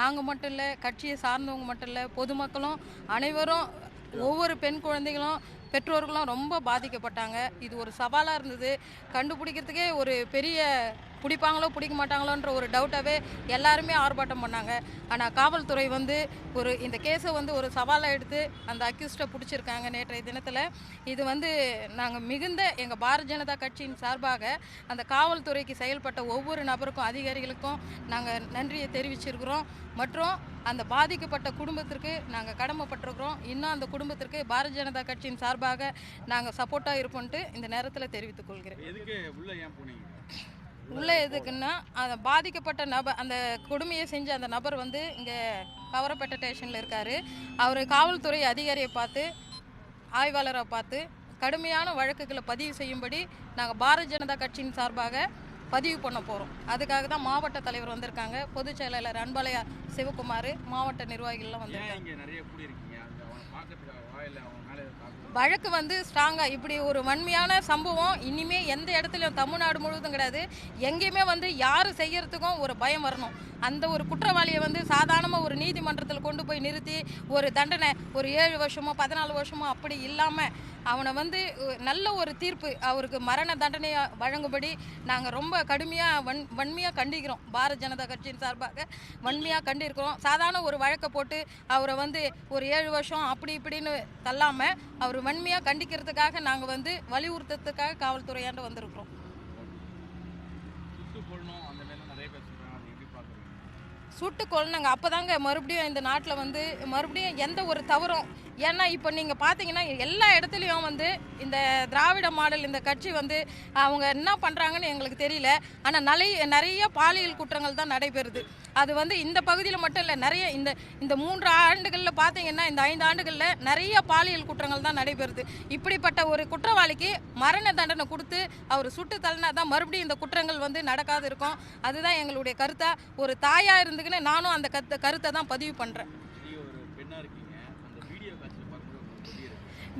நாங்கள் மட்டும் இல்லை, கட்சியை சார்ந்தவங்க மட்டும் இல்லை, பொதுமக்களும் அனைவரும் ஒவ்வொரு பெண் குழந்தைகளும் பெற்றோர்களும் ரொம்ப பாதிக்கப்பட்டாங்க. இது ஒரு சவாலாக இருந்தது. கண்டுபிடிக்கிறதுக்கே ஒரு பெரிய பிடிப்பாங்களோ பிடிக்க மாட்டாங்களோன்ற ஒரு டவுட்டாகவே எல்லாருமே ஆர்ப்பாட்டம் பண்ணாங்க. ஆனால் காவல்துறை வந்து இந்த கேஸை வந்து ஒரு சவாலாக எடுத்து அந்த அக்யூஸ்டை பிடிச்சிருக்காங்க நேற்றைய தினத்தில். இது வந்து நாங்கள் மிகுந்த எங்கள் பாரதிய ஜனதா கட்சியின் சார்பாக அந்த காவல்துறைக்கு செயல்பட்ட ஒவ்வொரு நபருக்கும் அதிகாரிகளுக்கும் நாங்கள் நன்றியை தெரிவிச்சிருக்கிறோம். மற்றும் அந்த பாதிக்கப்பட்ட குடும்பத்திற்கு நாங்கள் கடமைப்பட்டிருக்கிறோம். இன்னும் அந்த குடும்பத்திற்கு பாரதிய ஜனதா கட்சியின் சார்பாக நாங்கள் சப்போர்ட்டாக இருப்போம்ட்டு இந்த நேரத்தில் தெரிவித்துக் கொள்கிறேன். உள்ளே எதுக்குன்னா, அந்த பாதிக்கப்பட்ட நபர், அந்த கொடுமையை செஞ்ச அந்த நபர் வந்து இங்கே கவரப்பேட்டை ஸ்டேஷனில் இருக்கார். அவர் காவல்துறை அதிகாரியை பார்த்து, ஆய்வாளரை பார்த்து கடுமையான வழக்குகளை பதிவு செய்யும்படி நாங்கள் பாரதிய ஜனதா கட்சியின் சார்பாக பதிவு பண்ண போகிறோம். அதுக்காக தான் மாவட்ட தலைவர் வந்திருக்காங்க, பொதுச் செயலாளர் அன்பலையா சிவகுமார், மாவட்ட நிர்வாகிகள்லாம் வந்திருக்காங்க. வழக்கு வந்து ஸ்ட்ராங்காக இப்படி ஒரு வன்மையான சம்பவம் இனிமே எந்த இடத்துலையும் தமிழ்நாடு முழுவதும் கிடையாது. எங்கேயுமே வந்து யார் செய்யறதுக்கும் ஒரு பயம் வரணும். அந்த ஒரு குற்றவாளியை வந்து சாதாரணமாக ஒரு நீதிமன்றத்தில் கொண்டு போய் நிறுத்தி ஒரு தண்டனை ஒரு 7 வருஷமோ 14 வருஷமோ அப்படி இல்லாமல் அவனை வந்து நல்ல ஒரு தீர்ப்பு, அவருக்கு மரண தண்டனையை வழங்கும்படி நாங்கள் ரொம்ப கடுமையாக வன்மையாக கண்டிக்கிறோம். பாரதிய ஜனதா கட்சியின் சார்பாக வன்மையாக கண்டிருக்கிறோம். சாதாரண ஒரு வழக்கை போட்டு அவரை வந்து ஒரு 7 வருஷம் அப்படி இப்படின்னு தள்ளாமல் அவர் வன்மையாக கண்டிக்கிறதுக்காக நாங்கள் வந்து வலியுறுத்துறதுக்காக காவல்துறையாண்டு வந்திருக்கிறோம். சுட்டு கொல்லணுங்க. அப்போ தாங்க மறுபடியும் இந்த நாட்டில் வந்து மறுபடியும் எந்த ஒரு தவறும், ஏன்னா இப்போ நீங்கள் பார்த்தீங்கன்னா எல்லா இடத்துலையும் வந்து இந்த திராவிட மாடல் இந்த கட்சி வந்து அவங்க என்ன பண்ணுறாங்கன்னு எங்களுக்கு தெரியல. ஆனால் நிறைய பாலியல் குற்றங்கள் தான் நடைபெறுது. அது வந்து இந்த பகுதியில் மட்டும் இல்லை, நிறைய இந்த 3 ஆண்டுகளில் பார்த்தீங்கன்னா, இந்த 5 ஆண்டுகளில் நிறைய பாலியல் குற்றங்கள் தான் நடைபெறுது. இப்படிப்பட்ட ஒரு குற்றவாளிக்கு மரண தண்டனை கொடுத்து அவர் சுட்டு தள்ளினா தான் மறுபடியும் இந்த குற்றங்கள் வந்து நடக்காது இருக்கும். அதுதான் எங்களுடைய கருத்தாக. ஒரு தாயாக இருந்துக்குன்னு நானும் அந்த கருத்தை தான் பதிவு பண்ணுறேன்.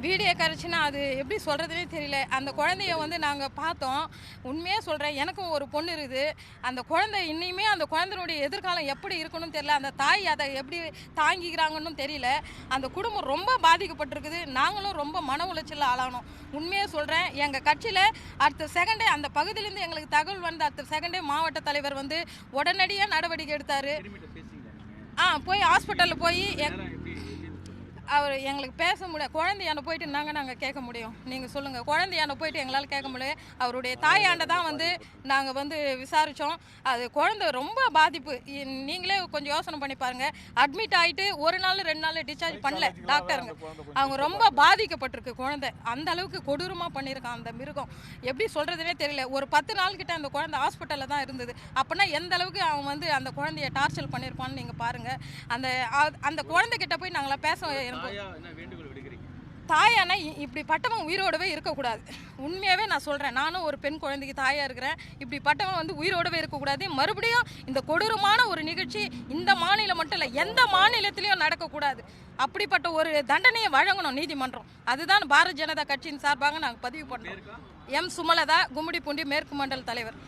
வீடியோ கரைச்சின்னா அது எப்படி சொல்கிறதுனே தெரியல. அந்த குழந்தைய வந்து நாங்கள் பார்த்தோம். உண்மையாக சொல்கிறேன், எனக்கும் ஒரு பொண்ணு இருக்குது. அந்த குழந்தை இன்னுமே அந்த குழந்தைனுடைய எதிர்காலம் எப்படி இருக்கணும்னு தெரியல. அந்த தாய் அதை எப்படி தாங்கிக்கிறாங்கன்னு தெரியல. அந்த குடும்பம் ரொம்ப பாதிக்கப்பட்டிருக்குது. நாங்களும் ரொம்ப மன உளைச்சலில் ஆளானோம். உண்மையாக சொல்கிறேன், எங்கள் கட்சியில் அடுத்த செகண்டே அந்த பகுதியிலேருந்து எங்களுக்கு தகவல் வந்து அடுத்த செகண்டே மாவட்ட தலைவர் வந்து உடனடியாக நடவடிக்கை எடுத்தார். போய் ஹாஸ்பிட்டலில் போய் அவர் எங்களுக்கு பேச முடியாது. குழந்தையாண்ட போயிட்டு நாங்கள் கேட்க முடியும்? நீங்கள் சொல்லுங்கள். குழந்தையாண்ட போயிட்டு எங்களால் கேட்க முடியும். அவருடைய தாயாண்ட தான் வந்து நாங்கள் வந்து விசாரித்தோம். அது குழந்தை ரொம்ப பாதிப்பு. நீங்களே கொஞ்சம் யோசனை பண்ணி பாருங்கள். அட்மிட் ஆகிட்டு 1 நாள் 2 நாள் டிஸ்சார்ஜ் பண்ணல டாக்டருங்க. அவங்க ரொம்ப பாதிக்கப்பட்டிருக்கு குழந்தை. அந்த அளவுக்கு கொடூரமாக பண்ணியிருக்கான் அந்த மிருகம். எப்படி சொல்கிறதுனே தெரியல. ஒரு 10 நாள் கிட்ட அந்த குழந்தை ஹாஸ்பிட்டலில் தான் இருந்தது. அப்படின்னா எந்த அளவுக்கு அவன் வந்து அந்த குழந்தைய டார்ச்சர் பண்ணியிருப்பான்னு நீங்கள் பாருங்கள். அந்த குழந்தைகிட்ட போய் நாங்களாம் பேச தாயானா இப்படிப்பட்டவன் உயிரோடவே இருக்கக்கூடாது. உண்மையாகவே நான் சொல்கிறேன். நானும் ஒரு பெண் குழந்தைக்கு தாயாக இருக்கிறேன். இப்படிப்பட்டவன் வந்து உயிரோடவே இருக்கக்கூடாது. மறுபடியும் இந்த கொடூரமான ஒரு நிகழ்ச்சி இந்த மாநிலம் மட்டும் இல்லை, எந்த மாநிலத்திலையும் நடக்கக்கூடாது. அப்படிப்பட்ட ஒரு தண்டனையை வழங்கணும் நீதிமன்றம். அதுதான் பாரதிய ஜனதா கட்சியின் சார்பாக நாங்கள் பதிவு பண்ணுறோம். எம் சுமலதா, கும்மிடிப்பூண்டி மேற்கு மண்டல தலைவர்.